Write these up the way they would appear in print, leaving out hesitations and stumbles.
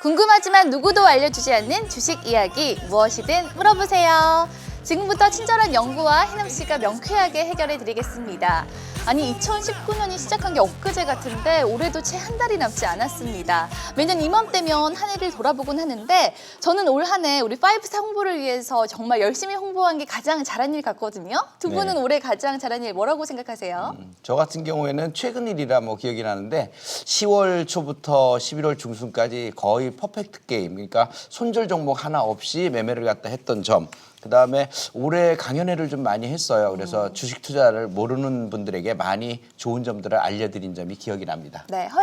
궁금하지만 누구도 알려주지 않는 주식 이야기 무엇이든 물어보세요. 지금부터 친절한 연구와 혜능 씨가 명쾌하게 해결해 드리겠습니다. 아니 2019년이 시작한 게 엊그제 같은데 올해도 채 한 달이 남지 않았습니다. 매년 이맘때면 한 해를 돌아보곤 하는데 저는 올 한 해 우리 파이브스타 홍보를 위해서 정말 열심히 홍보한 게 가장 잘한 일 같거든요. 두 분은 네. 올해 가장 잘한 일 뭐라고 생각하세요? 저 같은 경우에는 최근 일이라 뭐 기억이 나는데 10월 초부터 11월 중순까지 거의 퍼펙트 게임, 그러니까 손절 종목 하나 없이 매매를 갖다 했던 점. 그다음에 올해 강연회를 좀 많이 했어요. 그래서 주식 투자를 모르는 분들에게 많이 좋은 점들을 알려드린 점이 기억이 납니다. 네, 허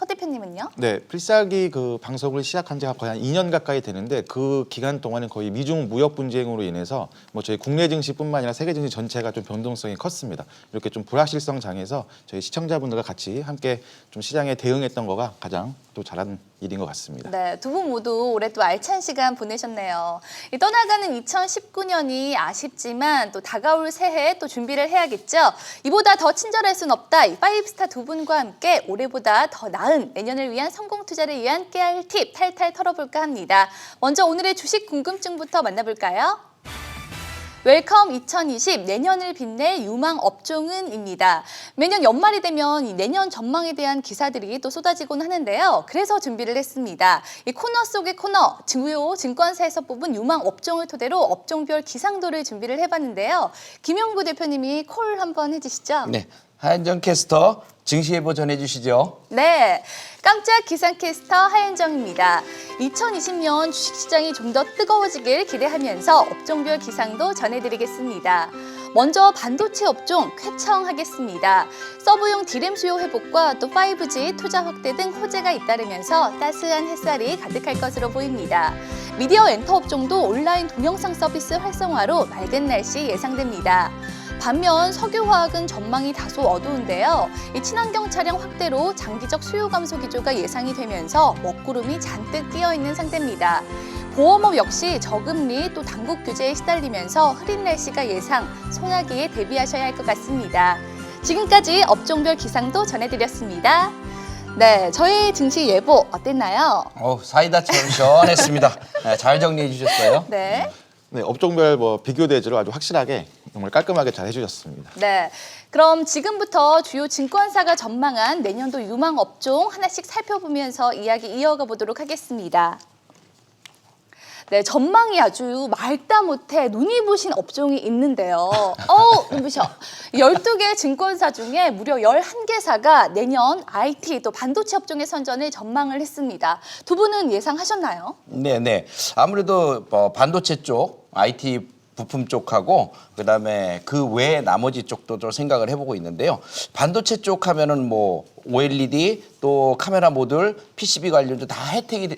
대표님은요? 네, 필살기 그 방송을 시작한 지가 거의 한 2년 가까이 되는데 그 기간 동안은 거의 미중 무역 분쟁으로 인해서 뭐 저희 국내 증시뿐만 아니라 세계 증시 전체가 좀 변동성이 컸습니다. 이렇게 좀 불확실성 장에서 저희 시청자분들과 같이 함께 좀 시장에 대응했던 거가 가장 또 잘한 일인 것 같습니다. 네, 두 분 모두 올해 또 알찬 시간 보내셨네요. 이 떠나가는 2019년이 아쉽지만 또 다가올 새해 또 준비를 해야겠죠. 이보다 더 친절할 순 없다. 이 파이브스타 두 분과 함께 올해보다 더 나은 내년을 위한 성공 투자를 위한 깨알 팁 탈탈 털어볼까 합니다. 먼저 오늘의 주식 궁금증부터 만나볼까요? 웰컴 2020 내년을 빛낼 유망 업종은입니다. 매년 연말이 되면 이 내년 전망에 대한 기사들이 또 쏟아지곤 하는데요. 그래서 준비를 했습니다. 이 코너 속의 코너, 주요 증권사에서 뽑은 유망 업종을 토대로 업종별 기상도를 준비를 해봤는데요. 김용구 대표님이 콜 한번 해주시죠. 네, 하현정 캐스터 증시예보 전해주시죠. 네, 깜짝 기상캐스터 하현정입니다. 2020년 주식시장이 좀 더 뜨거워지길 기대하면서 업종별 기상도 전해드리겠습니다. 먼저 반도체 업종 쾌청하겠습니다. 서브용 디램 수요 회복과 또 5G 투자 확대 등 호재가 잇따르면서 따스한 햇살이 가득할 것으로 보입니다. 미디어 엔터 업종도 온라인 동영상 서비스 활성화로 맑은 날씨 예상됩니다. 반면 석유화학은 전망이 다소 어두운데요. 이 친환경 차량 확대로 장기적 수요 감소 기조가 예상이 되면서 먹구름이 잔뜩 끼어있는 상태입니다. 보험업 역시 저금리 또 당국 규제에 시달리면서 흐린 날씨가 예상, 소나기에 대비하셔야 할 것 같습니다. 지금까지 업종별 기상도 전해드렸습니다. 네, 저희 증시 예보 어땠나요? 사이다처럼 시원했습니다. 네, 잘 정리해 주셨어요. 네. 네, 업종별 뭐 비교 대조를 아주 확실하게 정말 깔끔하게 잘 해주셨습니다. 네, 그럼 지금부터 주요 증권사가 전망한 내년도 유망 업종 하나씩 살펴보면서 이야기 이어가 보도록 하겠습니다. 네, 전망이 아주 말다 못해 눈이 부신 업종이 있는데요. 눈부셔. 12개 증권사 중에 무려 11개사가 내년 IT 또 반도체 업종의 선전을 전망을 했습니다. 두 분은 예상하셨나요? 네. 아무래도 반도체 쪽, IT 부품 쪽하고 그다음에 그 외에 나머지 쪽도 좀 생각을 해보고 있는데요. 반도체 쪽 하면은 뭐 OLED 또 카메라 모듈, PCB 관련도 다 혜택이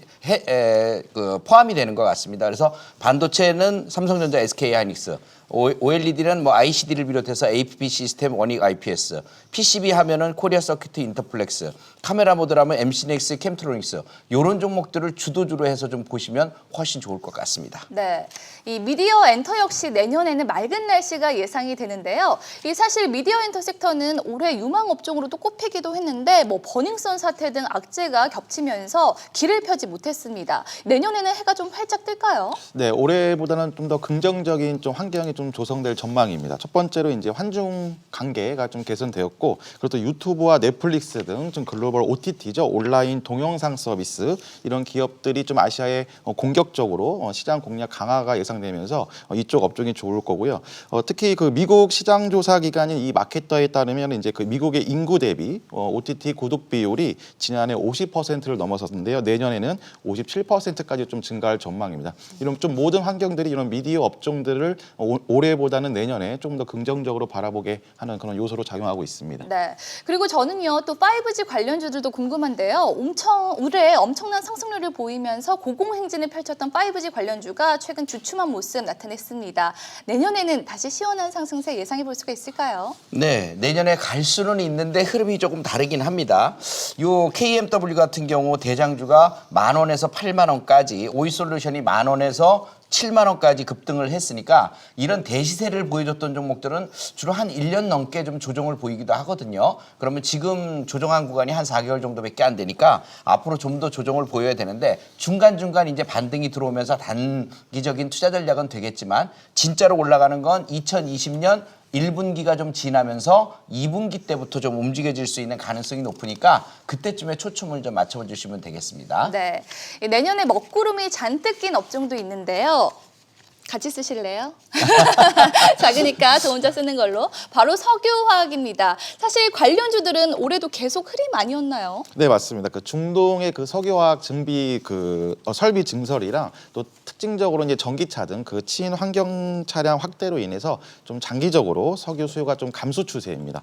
포함이 되는 것 같습니다. 그래서 반도체는 삼성전자, SK하이닉스, OLED는 뭐 ICD를 비롯해서 APP 시스템, 원익 IPS, PCB 하면은 코리아 서큐트 인터플렉스, 카메라 모듈하면 MC넥스, 캠트로닉스 이런 종목들을 주도주로 해서 좀 보시면 훨씬 좋을 것 같습니다. 네, 이 미디어 엔터 역시 내년에는 맑은 날씨가 예상이 되는데요. 이 사실 미디어 엔터 섹터는 올해 유망 업종으로도 꼽히기도 했는데 뭐 버닝썬 사태 등 악재가 겹치면서 길을 펴지 못했습니다. 내년에는 해가 좀 활짝 뜰까요? 네, 올해보다는 좀 더 긍정적인 좀 환경이 좀 조성될 전망입니다. 첫 번째로 이제 환중 관계가 좀 개선되었고, 그리고 또 유튜브와 넷플릭스 등 좀 글로벌 OTT죠, 온라인 동영상 서비스 이런 기업들이 좀 아시아에 공격적으로 시장 공략 강화가 예상되면서 이쪽 업종이 좋을 거고요. 특히 그 미국 시장 조사 기관인 이 마케터에 따르면 이제 그 미국의 인구 대비 OTT 구독 비율이 지난해 50%를 넘어섰는데요. 내년에는 57%까지 좀 증가할 전망입니다. 이런 좀 모든 환경들이 이런 미디어 업종들을 올해보다는 내년에 조금 더 긍정적으로 바라보게 하는 그런 요소로 작용하고 있습니다. 네. 그리고 저는요, 또 5G 관련주들도 궁금한데요. 올해 엄청난 상승률을 보이면서 고공행진을 펼쳤던 5G 관련주가 최근 주춤한 모습 나타냈습니다. 내년에는 다시 시원한 상승세 예상해 볼 수가 있을까요? 네, 내년에 갈 수는 있는데 흐름이 조금 다르긴 합니다. 요 KMW 같은 경우 대장주가 10,000원에서 80,000원까지, 오이솔루션이 10,000원에서 70,000원까지 급등을 했으니까 이런 대시세를 보여줬던 종목들은 주로 한 1년 넘게 좀 조정을 보이기도 하거든요. 그러면 지금 조정한 구간이 한 4개월 정도밖에 안 되니까 앞으로 좀 더 조정을 보여야 되는데 중간중간 이제 반등이 들어오면서 단기적인 투자 전략은 되겠지만 진짜로 올라가는 건 2020년 1분기가 좀 지나면서 2분기 때부터 좀 움직여질 수 있는 가능성이 높으니까 그때쯤에 초점을 좀 맞춰 주시면 되겠습니다. 네, 내년에 먹구름이 잔뜩 낀 업종도 있는데요. 같이 쓰실래요? 작으니까 저 혼자 쓰는 걸로. 바로 석유화학입니다. 사실 관련주들은 올해도 계속 흐림 아니었나요? 네, 맞습니다. 그 중동의 그 석유화학 증비 설비 증설이랑 또 특징적으로 이제 전기차 등 그 친환경 차량 확대로 인해서 좀 장기적으로 석유 수요가 좀 감소 추세입니다.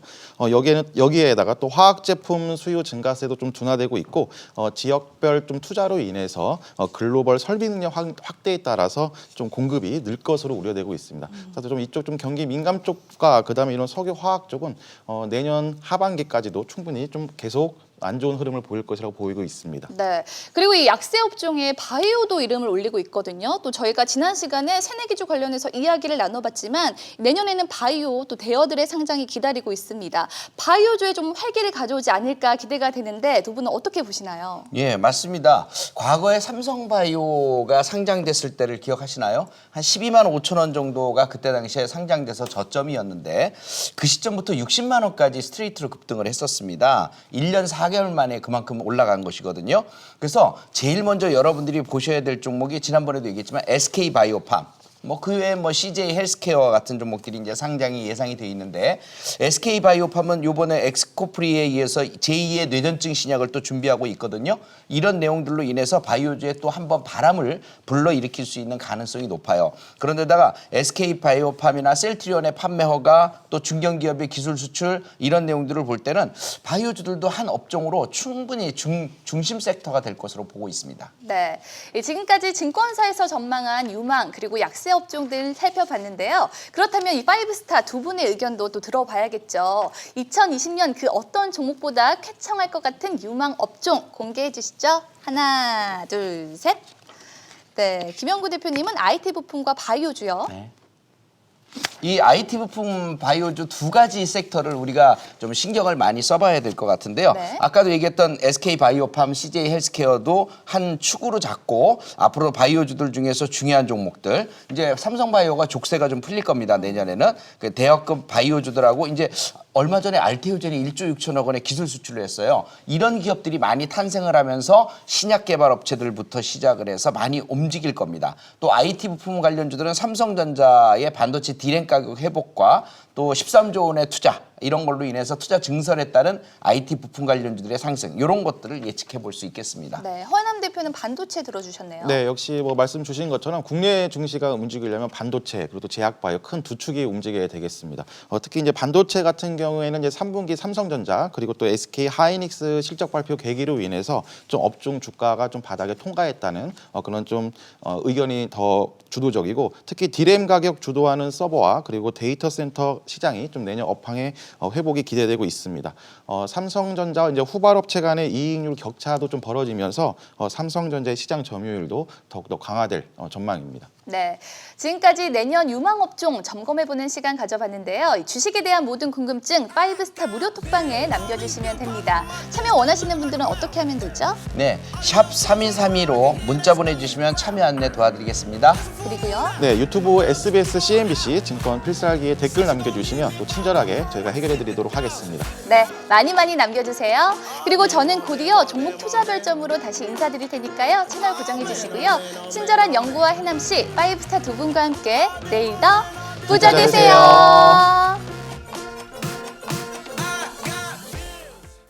여기에다가 또 화학 제품 수요 증가세도 좀 둔화되고 있고 지역별 좀 투자로 인해서 글로벌 설비 능력 확대에 따라서 좀 공급이 늘 것으로 우려되고 있습니다. 그래서 좀 이쪽 좀 경기 민감 쪽과 그다음에 이런 석유 화학 쪽은 내년 하반기까지도 충분히 좀 계속 안 좋은 흐름을 보일 것이라고 보이고 있습니다. 네. 그리고 이 약세 업종에 바이오도 이름을 올리고 있거든요. 또 저희가 지난 시간에 새내기주 관련해서 이야기를 나눠봤지만 내년에는 바이오 또 대어들의 상장이 기다리고 있습니다. 바이오주에 좀 활기를 가져오지 않을까 기대가 되는데 두 분은 어떻게 보시나요? 예, 맞습니다. 과거에 삼성바이오가 상장됐을 때를 기억하시나요? 한 12만 5천 원 정도가 그때 당시에 상장돼서 저점이었는데 그 시점부터 60만 원까지 스트레이트로 급등을 했었습니다. 1년 4개월 만에 그만큼 올라간 것이거든요. 그래서 제일 먼저 여러분들이 보셔야 될 종목이 지난번에도 얘기했지만 SK바이오팜. 그 외에 CJ 헬스케어 같은 종목들이 이제 상장이 예상이 돼 있는데 SK바이오팜은 요번에 엑스코프리에 의해서 제2의 뇌전증 신약을 또 준비하고 있거든요. 이런 내용들로 인해서 바이오주에 또 한번 바람을 불러일으킬 수 있는 가능성이 높아요. 그런데다가 SK바이오팜이나 셀트리온의 판매 허가 또 중견기업의 기술 수출 이런 내용들을 볼 때는 바이오주들도 한 업종으로 충분히 중심 섹터가 될 것으로 보고 있습니다. 네, 지금까지 증권사에서 전망한 유망 그리고 약세 업종들 살펴봤는데요. 그렇다면 이 파이브스타 두 분의 의견도 또 들어봐야겠죠. 2020년 그 어떤 종목보다 쾌청할 것 같은 유망 업종 공개해 주시죠. 하나, 둘, 셋. 네, 김영구 대표님은 IT 부품과 바이오주요. 네. 이 IT 부품 바이오주 두 가지 섹터를 우리가 좀 신경을 많이 써봐야 될 것 같은데요. 네. 아까도 얘기했던 SK바이오팜, CJ 헬스케어도 한 축으로 잡고 앞으로 바이오주들 중에서 중요한 종목들 이제 삼성바이오가 족쇄가 좀 풀릴 겁니다. 내년에는 그 대여급 바이오주들하고 이제 얼마 전에 알테오젠이 1조 6천억 원의 기술 수출을 했어요. 이런 기업들이 많이 탄생을 하면서 신약 개발 업체들부터 시작을 해서 많이 움직일 겁니다. 또 IT 부품 관련주들은 삼성전자의 반도체 디램 가격 회복과 또 13조 원의 투자 이런 걸로 인해서 투자 증설에 따른 IT 부품 관련주들의 상승 이런 것들을 예측해 볼 수 있겠습니다. 네, 허남 대표는 반도체 들어주셨네요. 네, 역시 말씀 주신 것처럼 국내 증시가 움직이려면 반도체 그리고 또 제약바이오 큰 두 축이 움직여야 되겠습니다. 특히 이제 반도체 같은 경우에는 이제 3분기 삼성전자 그리고 또 SK 하이닉스 실적 발표 계기로 인해서 좀 업종 주가가 좀 바닥에 통과했다는 그런 좀 의견이 더 주도적이고 특히 디램 가격 주도하는 서버와 그리고 데이터 센터 시장이 좀 내년 업황에 회복이 기대되고 있습니다. 삼성전자 이제 후발업체 간의 이익률 격차도 좀 벌어지면서 삼성전자의 시장 점유율도 더욱더 강화될 전망입니다. 네, 지금까지 내년 유망 업종 점검해보는 시간 가져봤는데요. 이 주식에 대한 모든 궁금증 파이브스타 무료 톡방에 남겨주시면 됩니다. 참여 원하시는 분들은 어떻게 하면 되죠? 네, 샵 3232로 문자 보내주시면 참여 안내 도와드리겠습니다. 그리고요. 네, 유튜브 SBS CNBC 증권 필살기에 댓글 남겨주시면 또 친절하게 저희가 해결해드리도록 하겠습니다. 네, 많이 남겨주세요. 그리고 저는 곧이어 종목 투자 별점으로 다시 인사드릴 테니까요. 채널 고정해주시고요. 친절한 영구와 해남 씨, 파이브스타 두 분과 함께 내일 더 부자 되세요.